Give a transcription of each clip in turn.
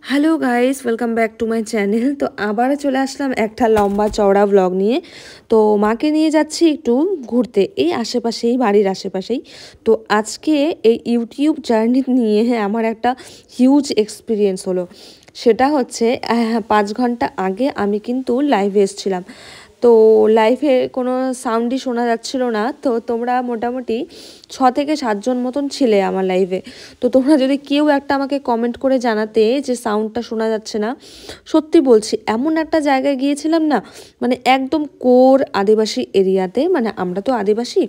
Hello guys, welcome back to my channel. তো আবারও চলে আসলাম একটা লম্বা চওড়া ব্লগ নিয়ে। তো মাকে নিয়ে যাচ্ছি একটু ঘুরতে এই আশেপাশেই, বাড়ির আশেপাশেই। তো আজকে এই ইউটিউব জার্নি নিয়ে আমার একটা হিউজ এক্সপিরিয়েন্স হলো। সেটা হচ্ছে 5 ঘন্টা আগে আমি কিন্তু লাইভে এসেছিলাম। তো লাইভে কোনো সাউন্ডই শোনা যাচ্ছিল না। তো তোমরা মোটামুটি 6 থেকে 7 জন মতন ছিলে আমার লাইভে। তো তোমরা যদি কেউ একটা আমাকে কমেন্ট করে জানাতে যে সাউন্ডটা শোনা যাচ্ছে না, সত্যি বলছি এমন একটা জায়গায় গিয়েছিলাম না, মানে একদম কোর আদিবাসী এরিয়াতে, মানে আমরা তো আদিবাসী,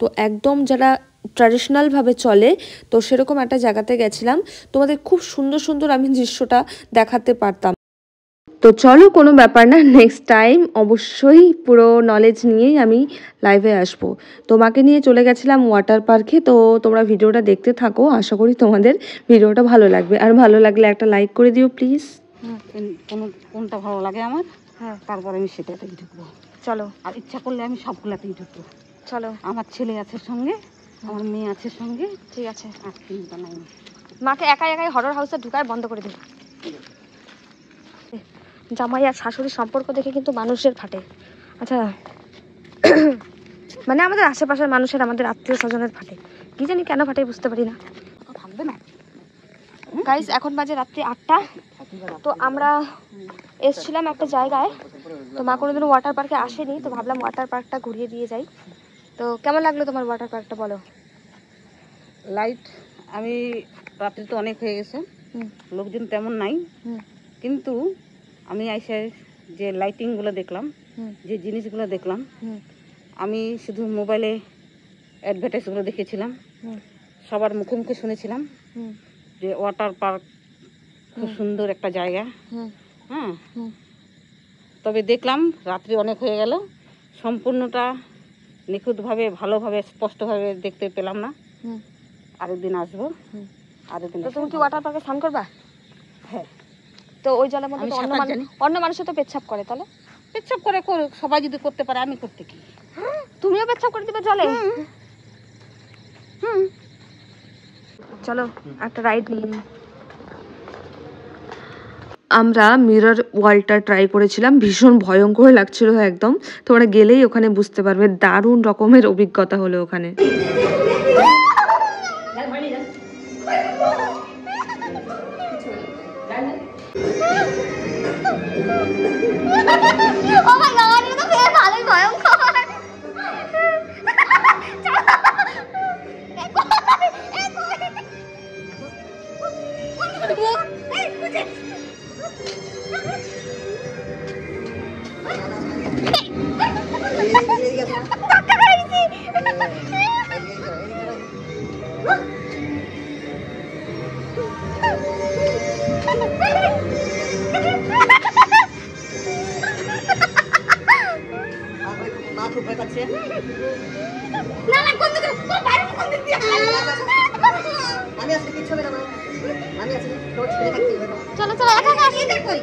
তো একদম যারা ট্র্যাডিশনালভাবে চলে, তো সেরকম একটা জায়গাতে গেছিলাম। তোমাদের খুব সুন্দর সুন্দর আমি দৃশ্যটা দেখাতে পারতাম। তো চলো, কোনো ব্যাপার না, নেক্সট টাইম অবশ্যই পুরো নলেজ নিয়েই আমি লাইভে আসবো। তোমাকে নিয়ে চলে গেছিলাম ওয়াটার পার্কে। তো তোমরা ভিডিওটা দেখতে থাকো, আশা করি তোমাদের ভিডিওটা ভালো লাগবে। আর ভালো লাগলে একটা লাইক করে দিও প্লিজ। কোনটা ভালো লাগে আমার, তারপরে আমি সেটাতেই ঢুকবো। চলো, আর ইচ্ছা করলে আমি সবগুলাতেই ঢুকবো। চলো। আমার ছেলে আছে সঙ্গে, আমার মেয়ে আছে সঙ্গে, ঠিক আছে। আর চিন্তা নাই। মাকে একাই একাই হরর হাউসে ঢুকায় বন্ধ করে দিই। জামাই আর শাশুড়ির সম্পর্ক দেখে কিন্তু মানুষের ফাটে। আচ্ছা, মানে আমাদের আশেপাশের মানুষের, আমাদের আত্মীয় স্বজনের ফাটে, কি জানি কেন ফাটে বুঝতে পারি না। থাকবে না গাইস, এখন বাজে রাত্রি 8টা। তো আমরা এসছিলাম একটা জায়গায়। তো মা কোনোদিন ওয়াটার পার্কে আসেনি, তো ভাবলাম ওয়াটার পার্কটা ঘুরিয়ে দিয়ে যাই। তো কেমন লাগলো তোমার ওয়াটার পার্কটা, বলো? লাইট, আমি রাত্রি তো অনেক হয়ে গেছে, লোকজন তেমন নাই, কিন্তু আমি এসে যে লাইটিংগুলো দেখলাম, যে জিনিসগুলো দেখলাম, আমি শুধু মোবাইলে অ্যাডভার্টাইজগুলো দেখেছিলাম, সবার মুখে মুখে শুনেছিলাম যে ওয়াটার পার্ক খুব সুন্দর একটা জায়গা। হ্যাঁ, তবে দেখলাম রাত্রি অনেক হয়ে গেল, সম্পূর্ণটা নিখুঁতভাবে, ভালোভাবে, স্পষ্টভাবে দেখতে পেলাম না। আরেকদিন আসবো। আরেকদিন। তো তুমি কি ওয়াটার পার্কে স্নান করবা? হ্যাঁ। তো ওই জলের মধ্যে অন্য মানুষও তো পেচ্ছাপ করে, তাহলে পেচ্ছাপ করে করুক, সবাই যদি করতে পারে আমি করতে কি? তুমিও পেচ্ছাপ করে দিবে জলে? চলো একটা রাইড নিয়ে নিই। আমরা মিরর ওয়ালটা ট্রাই করেছিলাম, ভীষণ ভয়ঙ্কর লাগছিল একদম। তোমরা গেলেই ওখানে বুঝতে পারবে, দারুণ রকমের অভিজ্ঞতা হলো ওখানে। চলো চলো, একা একা আসি, কই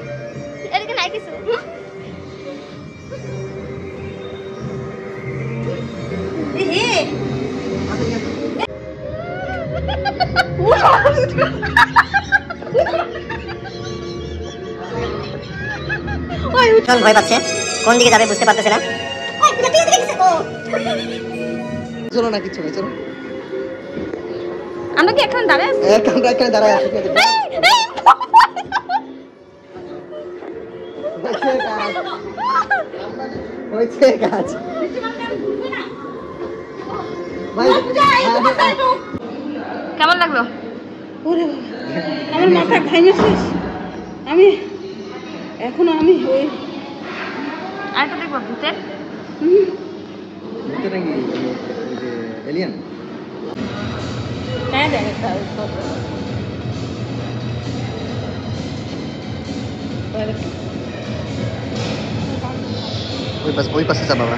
এদিকে নাই কিছু। ভয় পাচ্ছে, কোন দিকে যাবে বুঝতে পারতেছে না। চলো না, কিছু চলো। আমরা কি এখানে দাঁড়ায় আছি? আমরা এখানে দাঁড়ায় আছি। হয়েছে কাজ। কেমন লাগলো? আমার মাথা ঘাইমেছিস, আমি এখনো আমি ওই আরেকটা দেখবো ভূতের। ভূতের নাকি এলিয়েন? হ্যাঁ দেখ, ওই পাশে যা বাবা।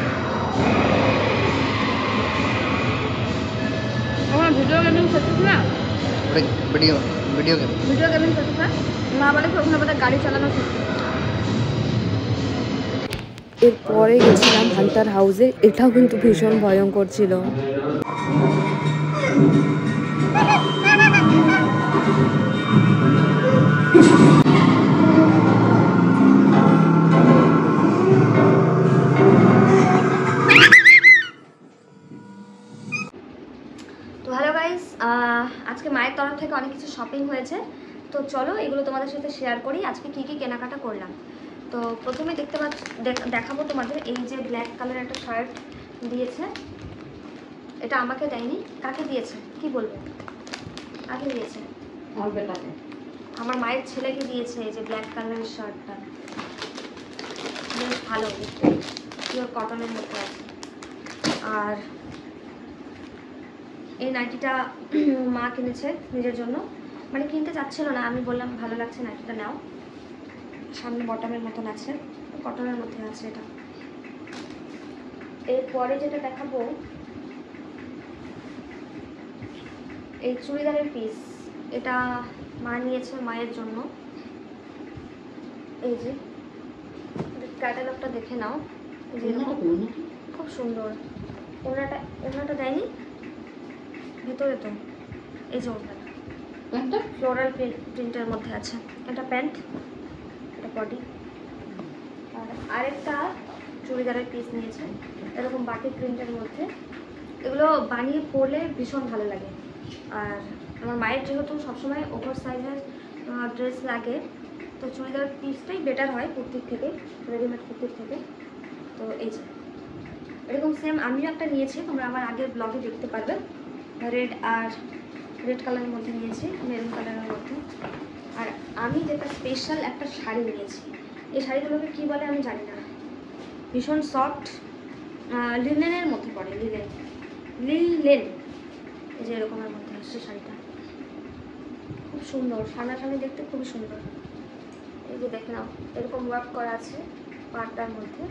আমার ভিডিও গেমিং করছিস না? Video video game video gaming করছিস না? মা বলে ওখানে বোধহয় গাড়ি চালানো শিখছে। এরপরে গেছিলাম হান্টার হাউসে, এটাও কিন্তু ভীষণ ভয়ঙ্কর ছিল। তো চলো এগুলো তোমাদের সাথে শেয়ার করি আজকে কী কী কেনাকাটা করলাম। তো প্রথমে দেখতে দেখাবো তোমাদের এই যে ব্ল্যাক কালার একটা শার্ট দিয়েছে, এটা আমাকে দেয়নি, কাকে দিয়েছে কি বলবো, কাকে দিয়েছে? আমার বেটাকে। আমার মায়ের ছেলেকে দিয়েছে এই যে ব্ল্যাক কালারের শার্টটা, বেশ ভালো, পিওর কটনের মধ্যে আছে। আর এই নাইটিটা মা কিনেছে নিজের জন্য, মানে কিনতে চাচ্ছিল না, আমি বললাম ভালো লাগছে নাইটিটা নাও, সামনে বটমের মতন আছে, কটনের মধ্যে আছে এটা। এরপরে যেটা দেখাবো এই চুড়িদারের পিস, এটা মা নিয়েছে মায়ের জন্য। এই যে ক্যাটালগটা দেখে নাও, এই যে খুব সুন্দর। ওনাটা দেয়নি ভিতরে তো, এই যে ওনাটা ফ্লোরাল প্রিন্টের মধ্যে আছে, এটা প্যান্ট, এটা বডি। আর আরেকটা চুড়িদারের পিস নিয়েছে এরকম বাটিক প্রিন্টের মধ্যে, এগুলো বানিয়ে পরলে ভীষণ ভালো লাগে। আর আমার মায়ের যেহেতু সবসময় ওভার সাইজের ড্রেস লাগে, তো চুড়িদার পিসটাই বেটার হয় কুর্তির থেকে, রেডিমেড কুর্তির থেকে। তো এই যে এরকম সেম আমিও একটা নিয়েছি, তোমরা আমার আগের ব্লগে দেখতে পারবে, রেড কালারের মধ্যে নিয়েছি, মেরুন কালারের মধ্যে। আর আমি যেটা স্পেশাল একটা শাড়ি নিয়েছি, এই শাড়িগুলোকে কী বলে আমি জানি না, ভীষণ সফট, লিনেনের মধ্যে পড়ে, লিলেন, এই যে এরকমের মধ্যে আসছে শাড়িটা, খুব সুন্দর, সামনাসামনি দেখতে খুবই সুন্দর। এই যে দেখে নাও এরকম ওয়ার্ক করা আছে পাড়টার মধ্যে,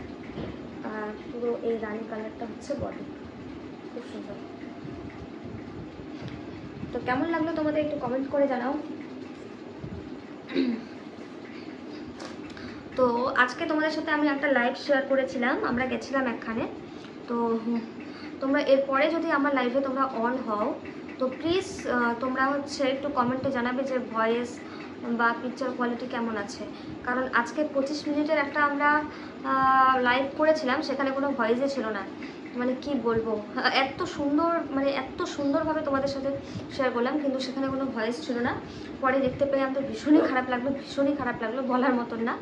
আর পুরো এই রানি কালারটা হচ্ছে বডি, খুব সুন্দর। তো কেমন লাগলো তোমাদের একটু কমেন্ট করে জানাও। তো আজকে তোমাদের সাথে আমি একটা লাইভ শেয়ার করেছিলাম, আমরা গেছিলাম একখানে, তো তোমরা এরপরে যদি আমার লাইভে তোমরা অন হও তো প্লিজ তোমরা হচ্ছে একটু কমেন্টে জানাবে যে ভয়েস বা পিকচার কোয়ালিটি কেমন আছে, কারণ আজকে 25 মিনিটের একটা আমরা লাইভ করেছিলাম, সেখানে কোনো ভয়েসই ছিল না, মানে কি বলবো, এত সুন্দর, মানে এত সুন্দরভাবে তোমাদের সাথে শেয়ার করলাম, কিন্তু সেখানে কোনো ভয়েস ছিল না। পরে দেখতে পেয়ে আমাদের ভীষণই খারাপ লাগলো, বলার মতন না।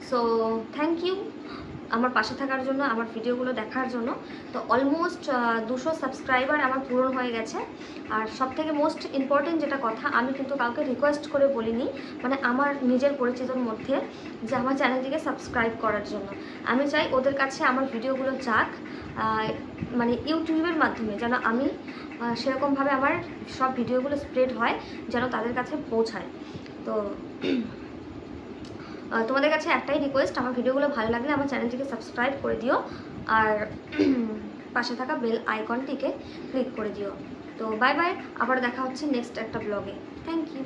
সো থ্যাংক ইউ আমার পাশে থাকার জন্য, আমার ভিডিওগুলো দেখার জন্য। তো অলমোস্ট 200 সাবস্ক্রাইবার আমার পূরণ হয়ে গেছে। আর সবথেকে মোস্ট ইম্পর্টেন্ট যেটা কথা, আমি কিন্তু কাউকে রিকোয়েস্ট করে বলিনি, মানে আমার নিজের পরিচিতর মধ্যে, যে আমার চ্যানেলটিকে সাবস্ক্রাইব করার জন্য। আমি চাই ওদের কাছে আমার ভিডিওগুলো যাক, মানে ইউটিউবের মাধ্যমে যেন আমি সেরকমভাবে আমার সব ভিডিওগুলো স্প্রেড হয়, যেন তাদের কাছে পৌঁছায়। তো তোমাদের কাছে একটাই রিকোয়েস্ট, আমার ভিডিওগুলো ভালো লাগলে আমার চ্যানেলটিকে সাবস্ক্রাইব করে দিও, আর পাশে থাকা বেল আইকনটিকে ক্লিক করে দিও। তো বাই বাই, আবার দেখা হচ্ছে নেক্সট একটা ব্লগে। Thank you.